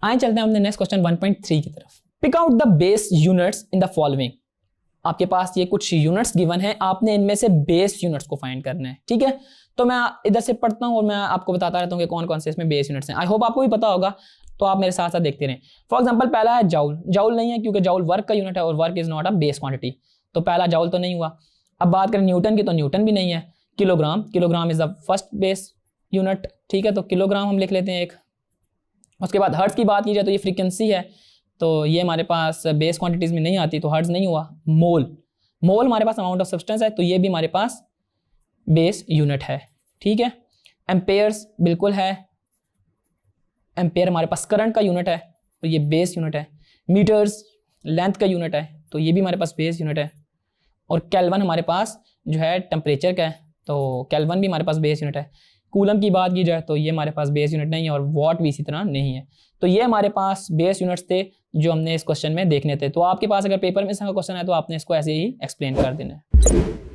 आए चलते हैं अपने नेक्स्ट क्वेश्चन 1.3 की तरफ। Pick out the base units in the following. आपके पास ये कुछ यूनिट्स गिवन है, आपने इनमें से बेस यूनिट्स को फाइंड करना है, ठीक है। तो मैं इधर से पढ़ता हूँ और मैं आपको बताता रहता हूँ कि कौन कौन से इसमें बेस यूनिट्स हैं। आई होप आपको भी पता होगा, तो आप मेरे साथ साथ देखते रहें। फॉर एग्जांपल पहला है जाउल। जाउल नहीं है क्योंकि जाउल वर्क का यूनिट है और work is not a base quantity, तो पहला जाउल तो नहीं हुआ। अब बात करें न्यूटन की, तो न्यूटन भी नहीं है। Kilogram, kilogram is the first base unit, ठीक है, तो किलोग्राम हम लिख लेते हैं एक। उसके बाद हर्ट्ज की बात की जाए तो ये फ्रीक्वेंसी है, तो ये हमारे पास बेस क्वांटिटीज में नहीं आती, तो हर्ट्ज नहीं हुआ। मोल, मोल हमारे पास अमाउंट ऑफ सब्सटेंस है, तो ये भी हमारे पास बेस यूनिट है, ठीक है। एम्पेयर्स बिल्कुल है, एम्पेयर हमारे पास करंट का यूनिट है, तो ये बेस यूनिट है। मीटर्स लेंथ का यूनिट है, तो ये भी हमारे पास बेस यूनिट है। और केल्विन हमारे पास जो है टेम्परेचर का है, तो केल्विन भी हमारे पास बेस यूनिट है। कूलम की बात की जाए तो ये हमारे पास बेस यूनिट नहीं है, और वॉट भी इसी तरह नहीं है। तो ये हमारे पास बेस यूनिट्स थे जो हमने इस क्वेश्चन में देखने थे। तो आपके पास अगर पेपर में इसका क्वेश्चन है तो आपने इसको ऐसे ही एक्सप्लेन कर देना है।